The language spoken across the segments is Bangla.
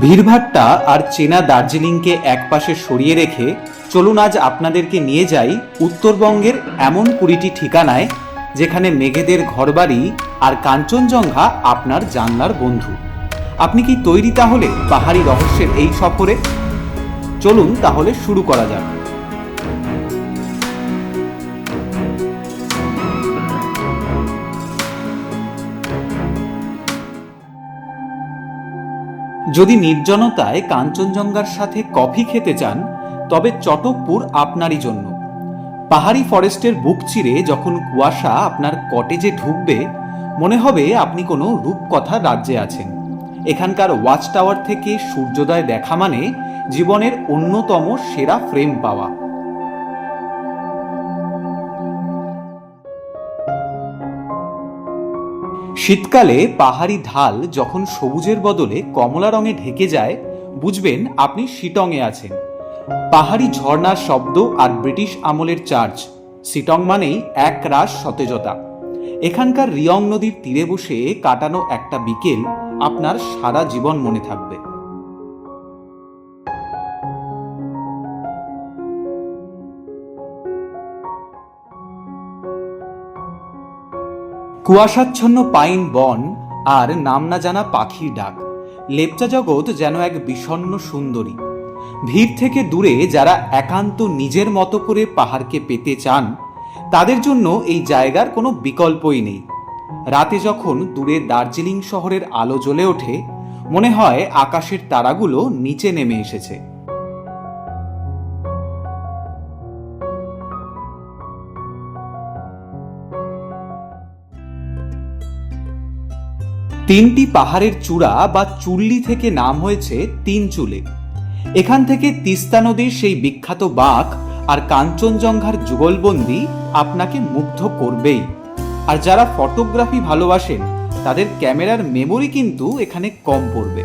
ভিড়ভাট্টা আর চেনা দার্জিলিংকে একপাশে সরিয়ে রেখে চলুন আজ আপনাদেরকে নিয়ে যাই উত্তরবঙ্গের এমন 20টি ঠিকানায় যেখানে মেঘেদের ঘরবাড়ি আর কাঞ্চনজঙ্ঘা আপনার জানলার বন্ধু। আপনি কি তৈরি তাহলে পাহাড়ি রহস্যের এই সফরে? চলুন তাহলে শুরু করা যাক। যদি নির্জনতায় কাঞ্চনজঙ্ঘার সাথে কফি খেতে চান তবে চটকপুর আপনারই জন্য। পাহাড়ি ফরেস্টের বুক চিরে যখন কুয়াশা আপনার কটেজে ঢুকবে মনে হবে আপনি কোনো রূপকথার রাজ্যে আছেন। এখানকার ওয়াচ টাওয়ার থেকে সূর্যোদয় দেখা মানে জীবনের অন্যতম সেরা ফ্রেম পাওয়া। শীতকালে পাহাড়ি ঢাল যখন সবুজের বদলে কমলা রঙে ঢেকে যায় বুঝবেন আপনি শিটংয়ে আছেন। পাহাড়ি ঝর্ণার শব্দ আর ব্রিটিশ আমলের চার্চ, শিটং মানেই এক রাশ সতেজতা। এখানকার রিয়ং নদীর তীরে বসে কাটানো একটা বিকেল আপনার সারা জীবন মনে থাকবে। কুয়াশাচ্ছন্ন পাইন বন আর নাম না জানা পাখির ডাক, লেপচা জগৎ যেন এক বিষণ্ণ সুন্দরী। ভিড় থেকে দূরে যারা একান্ত নিজের মতো করে পাহাড়কে পেতে চান তাদের জন্য এই জায়গার কোনো বিকল্পই নেই। রাতে যখন দূরে দার্জিলিং শহরের আলো জ্বলে ওঠে মনে হয় আকাশের তারাগুলো নিচে নেমে এসেছে। তিনটি পাহাড়ের চূড়া বা চুল্লি থেকে নাম হয়েছে তিন চুলে। এখান থেকে তিস্তা নদীর সেই বিখ্যাত বাঁক আর কাঞ্চনজঙ্ঘার যুগলবন্দি আপনাকে মুগ্ধ করবেই। আর যারা ফটোগ্রাফি ভালোবাসেন তাদের ক্যামেরার মেমোরি কিন্তু এখানে কম পড়বে।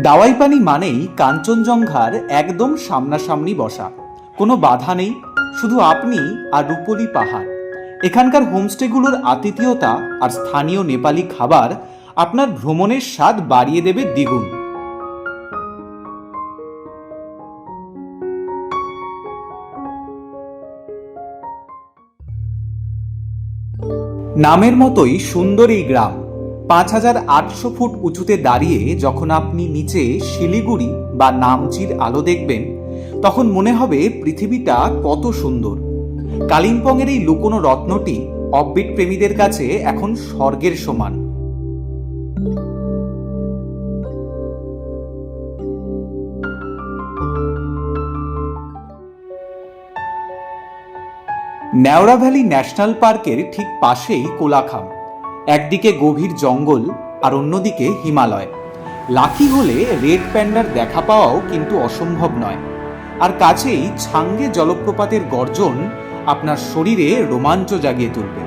দাওয়াইপানি মানেই কাঞ্চনজঙ্ঘার একদম সামনাসামনি বসা, কোনো বাধা নেই, শুধু আপনি আর রূপলি পাহাড়। এখানকার হোমস্টেগুলোর আতিথেয়তা আর স্থানীয় নেপালি খাবার আপনার ভ্রমণের স্বাদ বাড়িয়ে দেবে দ্বিগুণ। নামের মতোই সুন্দর এই গ্রাম 5800 ফুট উঁচুতে দাঁড়িয়ে যখন আপনি নিচে শিলিগুড়ি বা নামচির আলো দেখবেন তখন মনে হবে পৃথিবীটা কত সুন্দর। কালিম্পংয়ের এই লুকোনো রত্নটি অফবিট প্রেমীদের কাছে এখন স্বর্গের সমান। নেওড়া ভ্যালি ন্যাশনাল পার্কের ঠিক পাশেই কোলাখাম। একদিকে গভীর জঙ্গল আর অন্যদিকে হিমালয়। লাকি হলে রেড প্যান্ডার দেখা পাওয়াও কিন্তু অসম্ভব নয়। আর কাছেই ছাঙ্গে জলপ্রপাতের গর্জন আপনার শরীরে রোমাঞ্চ জাগিয়ে তুলবে।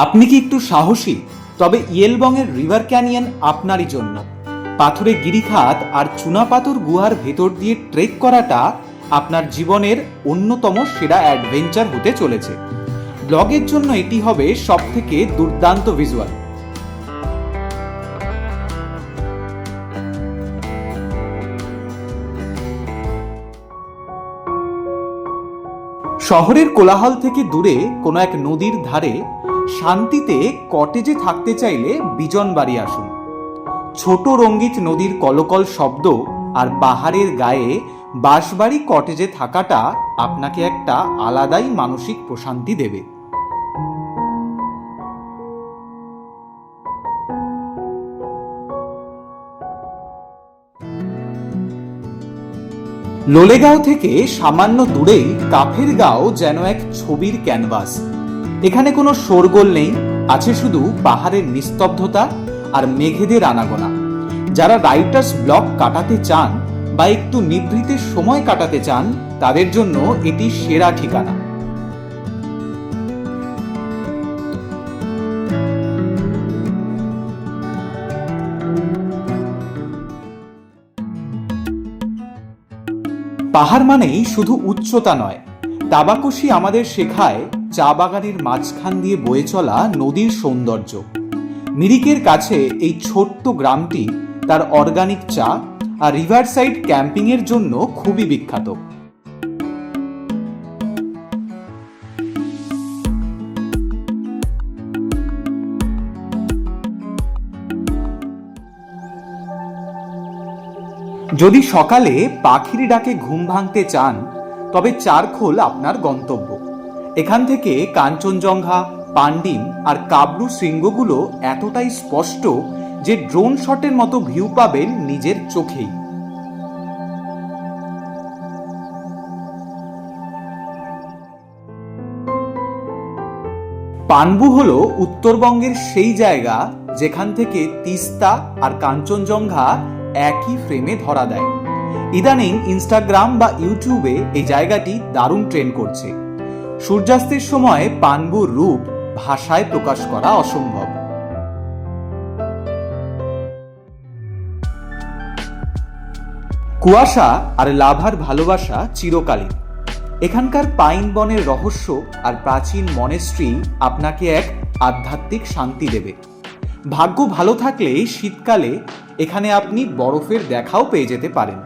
আপনি কি একটু সাহসী? তবে ইয়েলবংয়ের রিভার ক্যানিয়ন আপনারই জন্য। পাথুরে গিরিখাত আর চুনাপাথর গুহার ভেতর দিয়ে ট্রেক করাটা আপনার জীবনের অন্যতম সেরা অ্যাডভেঞ্চার হতে চলেছে। ব্লগের জন্য এটি হবে সবথেকে দুর্দান্ত ভিজুয়াল। শহরের কোলাহল থেকে দূরে কোনো এক নদীর ধারে শান্তিতে কটেজে থাকতে চাইলে বিজন বাড়ি আসুন। ছোট রঙ্গিত নদীর কলকল শব্দ আর পাহাড়ের গায়ে বাঁশবাড়ি কটেজে থাকাটা আপনাকে একটা আলাদাই মানসিক প্রশান্তি দেবে। লোলেগাঁও থেকে সামান্য দূরেই কাফের গাঁও যেন এক ছবির ক্যানভাস। এখানে কোনো শোরগোল নেই, আছে শুধু পাহাড়ের নিস্তব্ধতা আর মেঘেদের আনাগোনা। যারা রাইটার্স ব্লক কাটাতে চান বা একটু নিভৃতে সময় কাটাতে চান তাদের জন্য এটি সেরা ঠিকানা। পাহাড় মানেই শুধু উচ্চতা নয়, তাবাকশি আমাদের শেখায় চা বাগানের মাঝখান দিয়ে বয়ে চলা নদীর সৌন্দর্য। মিরিকের কাছে এই ছোট্ট গ্রামটি তার অর্গানিক চা আর রিভার সাইড ক্যাম্পিং এর জন্য খুবই বিখ্যাত। যদি সকালে পাখির ডাকে ঘুম ভাঙতে চান, তবে চারখোল আপনার গন্তব্য। এখান থেকে কাঞ্চনজঙ্ঘা, পান্ডিম আর কাবরু শৃঙ্গগুলো এতটাই স্পষ্ট যে ড্রোন শটের মতো ভিউ পাবেন নিজের চোখেই। পানবু হলো উত্তরবঙ্গের সেই জায়গা যেখান থেকে তিস্তা আর কাঞ্চনজঙ্ঘা একই ফ্রেমে ধরা দেয়। ইদানিং ইনস্টাগ্রাম বা ইউটিউবে এই জায়গাটি দারুণ ট্রেন্ড করছে। সূর্যাস্তের সময় পানবুর রূপ ভাষায় প্রকাশ করা অসম্ভব। কুয়াশা আর লাভার ভালোবাসা চিরকালীন। এখানকার পাইন বনের রহস্য আর প্রাচীন মনেস্ট্রি আপনাকে এক আধ্যাত্মিক শান্তি দেবে। ভাগ্য ভালো থাকলে শীতকালে এখানে আপনি বরফের দেখাও পেয়ে যেতে পারেন।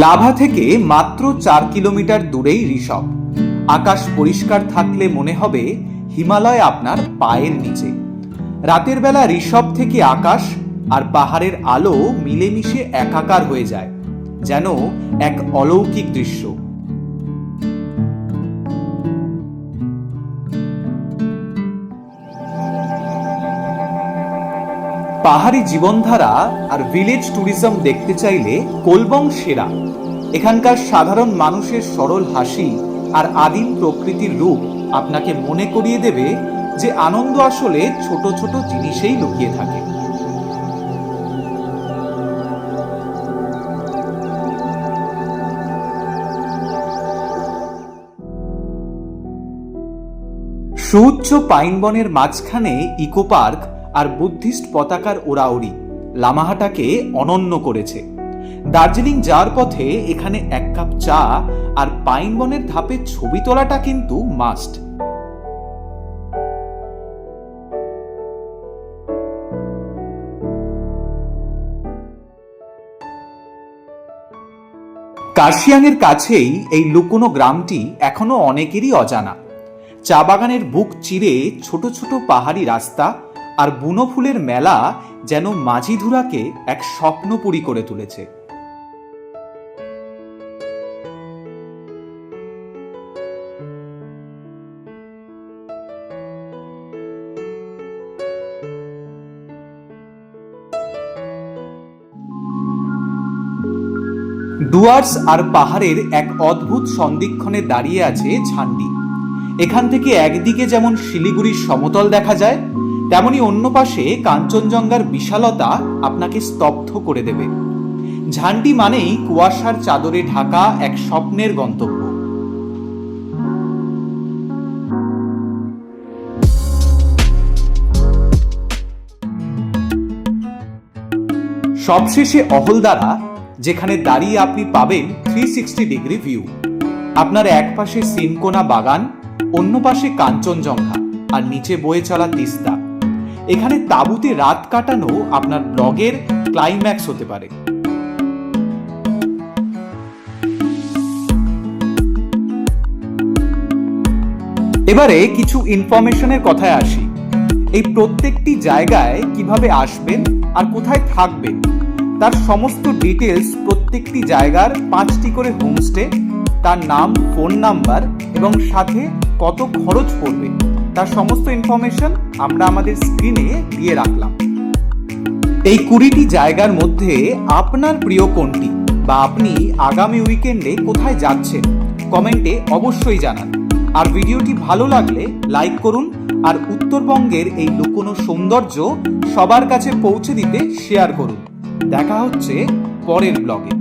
লাভা থেকে মাত্র 4 কিলোমিটার দূরেই ঋষভ। আকাশ পরিষ্কার থাকলে মনে হবে হিমালয় আপনার পায়ের নিচে। রাতের বেলা ঋষভ থেকে আকাশ আর পাহাড়ের আলো মিলেমিশে একাকার হয়ে যায়, যেন এক অলৌকিক দৃশ্য। পাহাড়ি জীবনধারা আর ভিলেজ ট্যুরিজম দেখতে চাইলে কোলবং সেরা। এখানকার সাধারণ মানুষের সরল হাসি আর আদিম প্রকৃতির রূপ আপনাকে মনে করিয়ে দেবে যে আনন্দ আসলে ছোট ছোট জিনিসেই লুকিয়ে থাকে। সুউচ্চ পাইন বনের মাঝখানে ইকো পার্ক আর বুদ্ধিস্ট পতাকার ওড়াউড়ি লামাহাটাকে অনন্য করেছে। দার্জিলিং যাওয়ার পথে এখানে এক কাপ চা আর পাইন বনের ধাপে ছবি তোলাটা কিন্তু মাস্ট। কার্শিয়াংয়ের কাছেই এই লুকোনো গ্রামটি এখনো অনেকেরই অজানা। চা বাগানের বুক চিরে ছোট ছোট পাহাড়ি রাস্তা আর বুনো ফুলের মেলা যেন মাঝিধুরাকে এক স্বপ্নপুরী করে তুলেছে। ডুয়ার্স আর পাহাড়ের এক অদ্ভুত সন্ধিক্ষণে দাঁড়িয়ে আছে ঝান্ডি। এখান থেকে একদিকে যেমন শিলিগুড়ির সমতল দেখা যায়, তেমনি অন্য পাশে কাঞ্চনজঙ্ঘার বিশালতা আপনাকে স্তব্ধ করে দেবে। ঝান্ডি মানেই কুয়াশার চাদরে ঢাকা এক স্বপ্নের গন্তব্য। সবশেষে অহলদারা, যেখানে দাঁড়িয়ে আপনি পাবেন 360 ডিগ্রি ভিউ। আপনার এক পাশে সিনকোনা বাগান, অন্য পাশে কাঞ্চনজঙ্ঘা আর নিচে বয়ে চলা তিস্তা। এখানে তাঁবুতে রাত কাটানো আপনার ব্লগের ক্লাইম্যাক্স হতে পারে। এবারে কিছু ইনফরমেশনের কথায় আসি। এই প্রত্যেকটি জায়গায় কিভাবে আসবেন আর কোথায় থাকবেন তার সমস্ত ডিটেলস, প্রত্যেকটি জায়গার 5টি করে হোমস্টে, তার নাম, ফোন নাম্বার এবং সাথে কত খরচ পড়বে তার সমস্ত ইনফরমেশন আমরা আমাদের স্ক্রিনে দিয়ে রাখলাম। এই 20টি জায়গার মধ্যে আপনার প্রিয় কোনটি বা আপনি আগামী উইকেন্ডে কোথায় যাচ্ছেন কমেন্টে অবশ্যই জানান। আর ভিডিওটি ভালো লাগলে লাইক করুন আর উত্তরবঙ্গের এই লুকোনো সৌন্দর্য সবার কাছে পৌঁছে দিতে শেয়ার করুন। দেখা হচ্ছে পরের ব্লগে।